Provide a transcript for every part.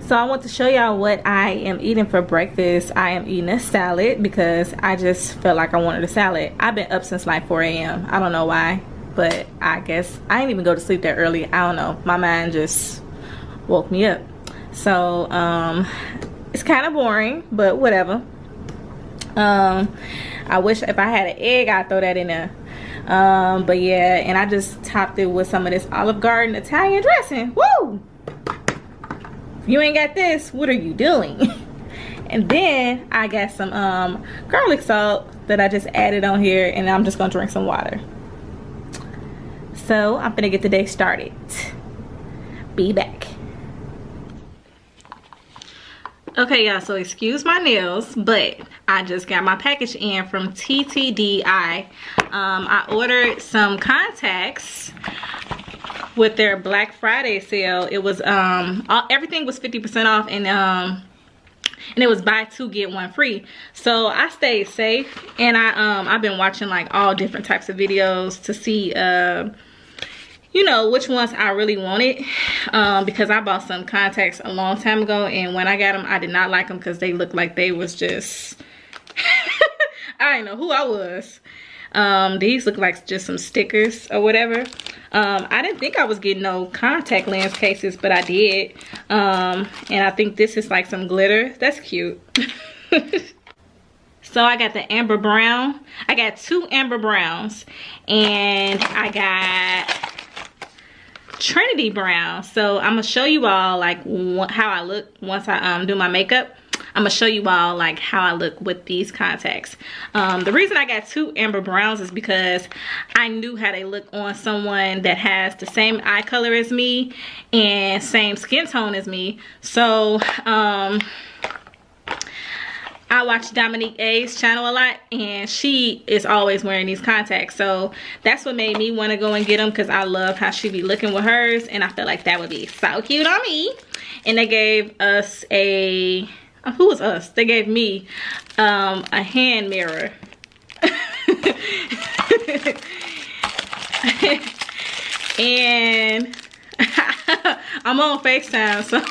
So I want to show y'all what I am eating for breakfast. I am eating a salad because I just felt like I wanted a salad. I've been up since like 4 a.m. I don't know why, but I guess I didn't even go to sleep that early. I don't know. My mind just woke me up. So it's kind of boring, but whatever. I wish if I had an egg, I'd throw that in there. But yeah, and I just topped it with some of this Olive Garden Italian dressing. Woo! If you ain't got this, what are you doing? And then I got some garlic salt that I just added on here, and I'm just gonna drink some water. So I'm gonna get the day started. Be back. Okay, y'all, so excuse my nails, but I just got my package in from TTD Eye. I ordered some contacts with their Black Friday sale. It was everything was 50% off, and it was buy two get one free. So I stayed safe, and I've been watching like all different types of videos to see you know, which ones I really wanted, because I bought some contacts a long time ago, and when I got them, I did not like them because they looked like they was just I didn't know who I was. These look like just some stickers or whatever. I didn't think I was getting no contact lens cases, but I did. And I think this is like some glitter. That's cute. So I got the amber brown. I got two amber browns, and I got Trinity brown. So I'm gonna show you all like how I look once I do my makeup. I'm gonna show you all like how I look with these contacts. The reason I got two amber browns is because I knew how they look on someone that has the same eye color as me and same skin tone as me. So I watch Dominique A's channel a lot, and she is always wearing these contacts. So that's what made me want to go and get them, because I love how she be looking with hers, and I felt like that would be so cute on me. And they gave us a, who was us? They gave me a hand mirror. And I'm on FaceTime, so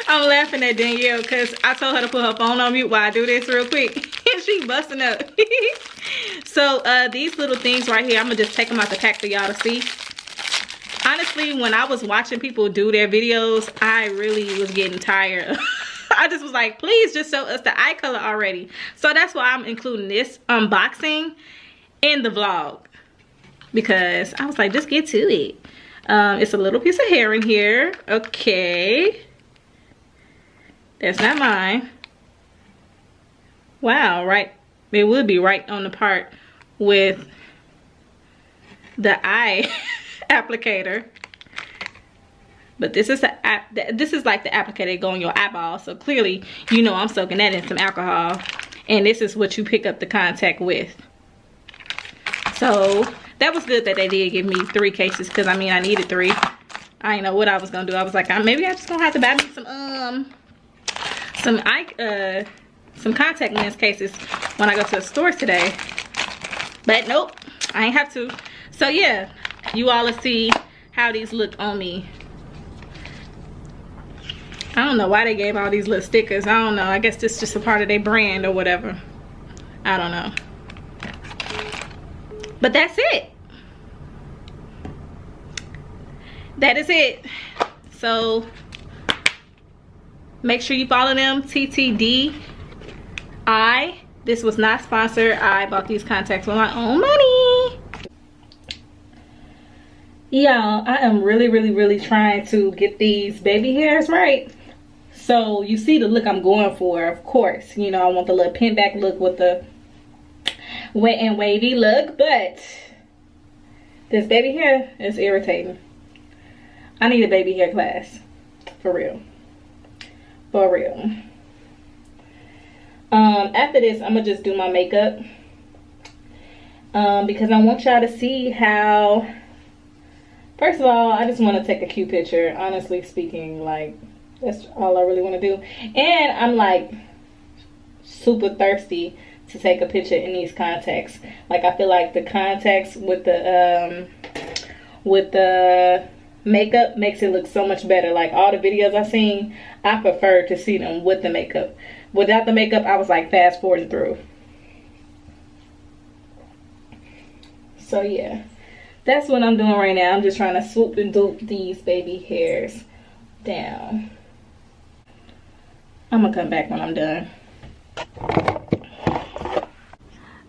I'm laughing at Danielle because I told her to put her phone on mute while I do this real quick. And she busting up. So these little things right here, I'm gonna just take them out the pack for y'all to see. Honestly, when I was watching people do their videos, I really was getting tired. I just was like, please just show us the eye color already. So that's why I'm including this unboxing in the vlog, because I was like, just get to it. It's a little piece of hair in here. Okay. That's not mine. Wow, right? It would be right on the part with the eye applicator. But this is this is like the applicator going on your eyeball. So clearly, you know, I'm soaking that in some alcohol. And this is what you pick up the contact with. So that was good that they did give me 3 cases, because I mean, I needed 3. I didn't know what I was gonna do. I was like, maybe I'm just gonna have to buy me some contact lens cases when I go to the store today. But nope, I ain't have to. So yeah, you all will see how these look on me. I don't know why they gave all these little stickers. I don't know. I guess this is just a part of their brand or whatever. I don't know. But that's it. That is it. So make sure you follow them, TTD Eye. This was not sponsored. I bought these contacts with my own money. Y'all, I am really trying to get these baby hairs right. So you see the look I'm going for, of course. You know, I want the little pin back look with the wet and wavy look, but this baby hair is irritating. I need a baby hair class, for real. For real. After this, I'm gonna just do my makeup, because I want y'all to see how. First of all, I just want to take a cute picture. Honestly speaking, like, that's all I really want to do. And I'm like super thirsty to take a picture in these contacts. Like, I feel like the contacts with the makeup makes it look so much better. Like all the videos I've seen, I prefer to see them with the makeup. Without the makeup, I was like fast forwarding through. So yeah, that's what I'm doing right now. I'm just trying to swoop and doop these baby hairs down. I'm gonna come back when I'm done.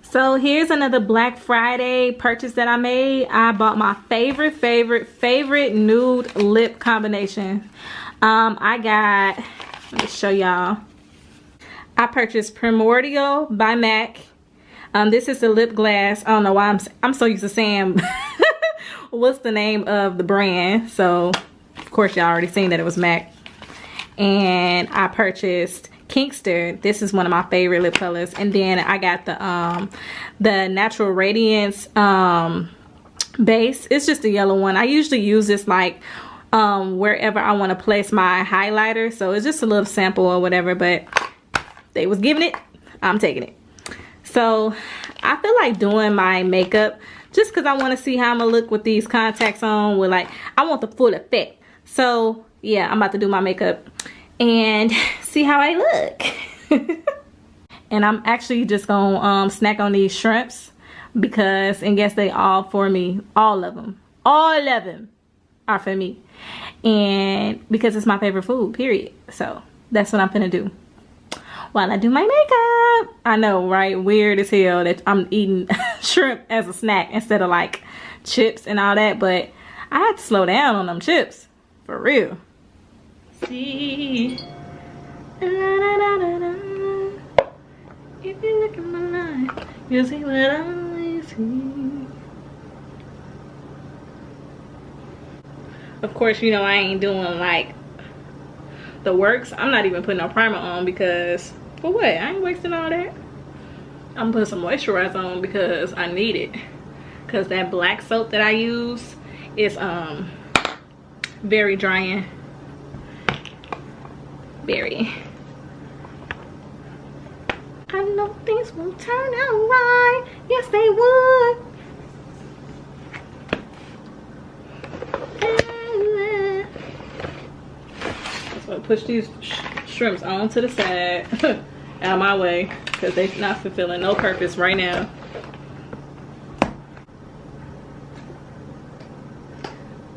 So here's another Black Friday purchase that I made. I bought my favorite nude lip combination. I got, let me show y'all. I purchased Primordial by MAC. This is the lip gloss. I don't know why I'm so used to saying what's the name of the brand. So of course y'all already seen that it was MAC. And I purchased Kinkster. This is one of my favorite lip colors. And then I got the Natural Radiance base. It's just a yellow one. I usually use this like wherever I want to place my highlighter. So it's just a little sample or whatever, but they was giving it, I'm taking it. So I feel like doing my makeup just because I want to see how I'm gonna look with these contacts on. With like, I want the full effect. So yeah, I'm about to do my makeup and see how I look. And I'm actually just gonna snack on these shrimps because, and guess they all for me. All of them are for me, and because it's my favorite food, period. So that's what I'm gonna do while I do my makeup. I know, right? Weird as hell that I'm eating shrimp as a snack instead of like chips and all that, but I had to slow down on them chips, for real. See, la, la, la, la, la. If you look at my life, you'll see what I see. Of course, you know I ain't doing like the works. I'm not even putting no primer on because for what? I ain't wasting all that. I'm putting some moisturizer on because I need it. Because that black soap that I use is very drying. Very. I know things will turn out right. Yes, they would. So push these shrimps onto the side, out of my way, because they're not fulfilling no purpose right now.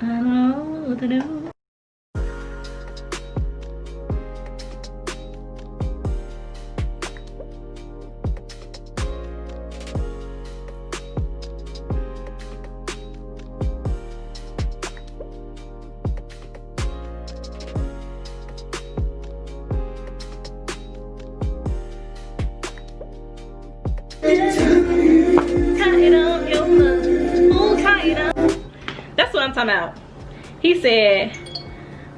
I don't know what to do. That's what I'm talking about. He said,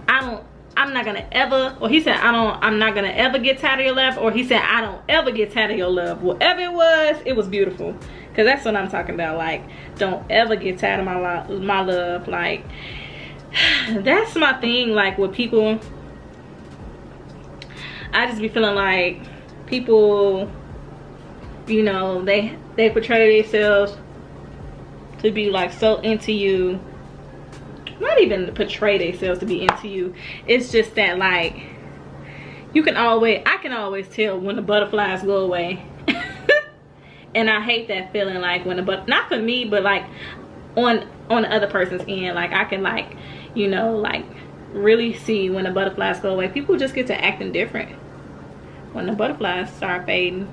I'm not gonna ever, or he said, I'm not gonna ever get tired of your love, or he said, I don't ever get tired of your love. Whatever it was beautiful. Cause that's what I'm talking about. Like, don't ever get tired of my love. Like, that's my thing. Like with people, I just be feeling like people, you know, they portray themselves to be like so into you. Not even portray themselves to be into you. It's just that like I can always tell when the butterflies go away. And I hate that feeling, like when not for me, but like on the other person's end. Like I can like, you know, like really see when the butterflies go away. People just get to acting different when the butterflies start fading.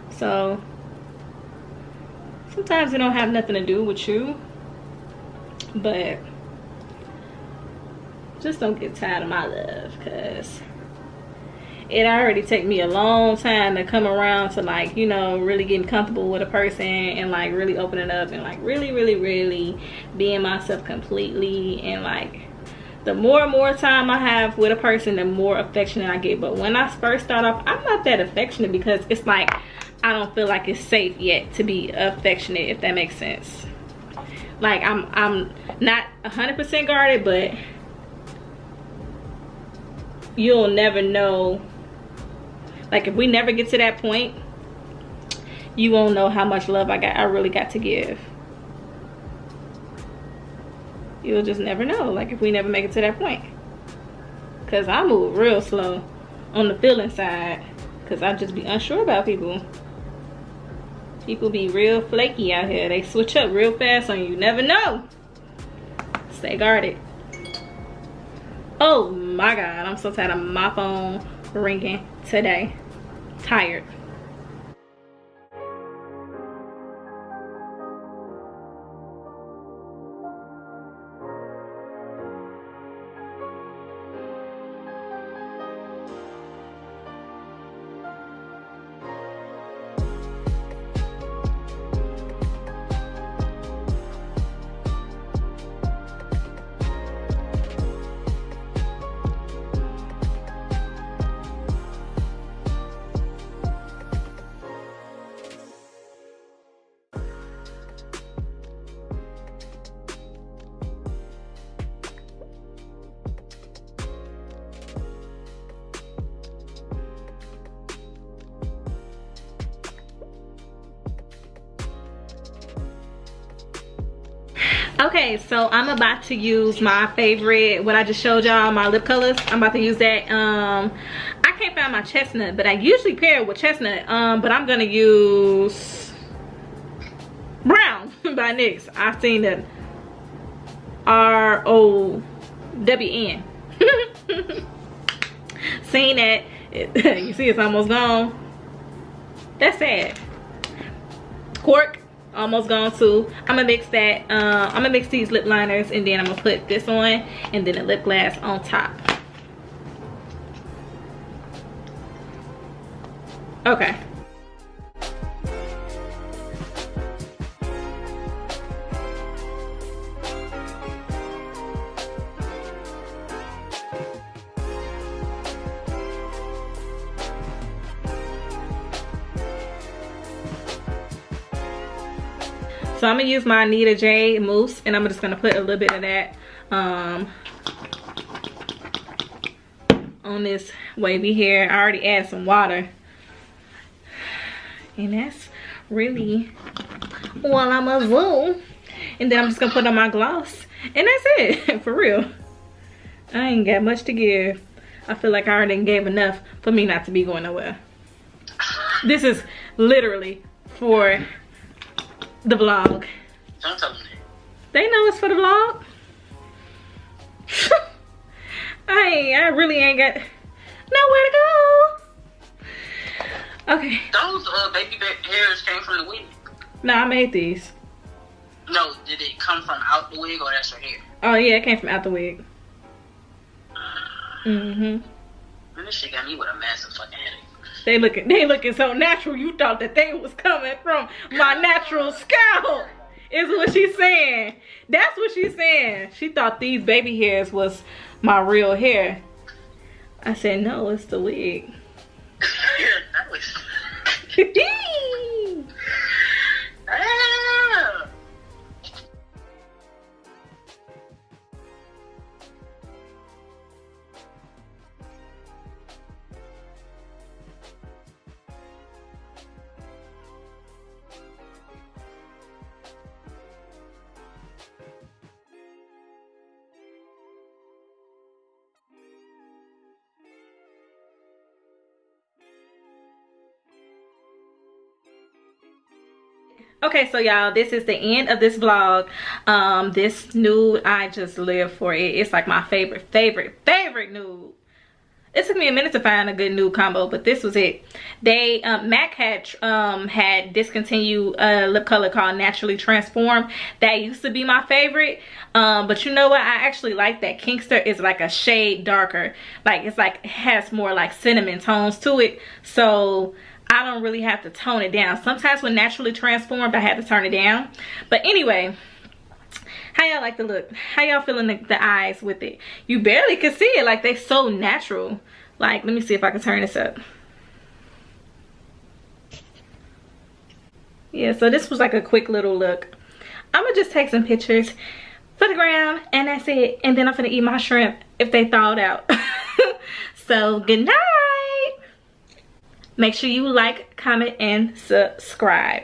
So sometimes it don't have nothing to do with you, but just don't get tired of my love, because it already take me a long time to come around to like, you know, really getting comfortable with a person and like really opening up and like really being myself completely. And like the more and more time I have with a person, the more affectionate I get. But when I first start off, I'm not that affectionate because it's like I don't feel like it's safe yet to be affectionate, if that makes sense. Like I'm not 100% guarded, but you'll never know. Like if we never get to that point, you won't know how much love I really got to give. you'll just never know, like if we never make it to that point. Cause I move real slow on the feeling side, cause I just be unsure about people. People be real flaky out here. They switch up real fast on you. You never know. Stay guarded. Oh my God, I'm so tired of my phone ringing today. Tired. Okay, so I'm about to use my favorite, what I just showed y'all, my lip colors. I'm about to use that. I can't find my chestnut, but I usually pair it with chestnut. But I'm gonna use brown by NYX. I've seen the ROWN. Seen that. You see it's almost gone. That's sad. Cork. Almost gone too. I'm gonna mix that. I'm gonna mix these lip liners, and then I'm gonna put this on, and then a lip gloss on top. Okay. So I'm gonna use my Nita J mousse, and I'm just gonna put a little bit of that on this wavy hair. I already added some water, and that's really all I'm gonna do. And then I'm just gonna put on my gloss, and that's it. For real, I ain't got much to give. I feel like I already gave enough for me not to be going nowhere. This is literally for the vlog. Don't tell them that. They know it's for the vlog. I really ain't got nowhere to go. Okay. Those baby hairs came from the wig. No, I made these. No, did it come from out the wig or that's your hair? Oh yeah, it came from out the wig. Man, this shit got me with a massive fucking headache. They looking so natural. You thought that they was coming from my natural scalp. Is what she's saying. That's what she's saying. She thought these baby hairs was my real hair. I said no, it's the wig. That was... Okay, so y'all, this is the end of this vlog. This nude, I just live for it. It's like my favorite nude. It took me a minute to find a good nude combo, but this was it. They MAC had discontinued a lip color called Naturally Transformed. That used to be my favorite, but you know what, I actually like that. Kinkster is like a shade darker, like it's like has more like cinnamon tones to it, so I don't really have to tone it down. Sometimes when Naturally Transformed, I have to turn it down. But anyway, how y'all like the look? How y'all feeling the eyes with it? You barely can see it, like they so natural. Like, let me see if I can turn this up. Yeah, so this was like a quick little look. I'm gonna just take some pictures for the gram, and that's it. And then I'm gonna eat my shrimp if they thawed out. So good night. Make sure you like, comment, and subscribe.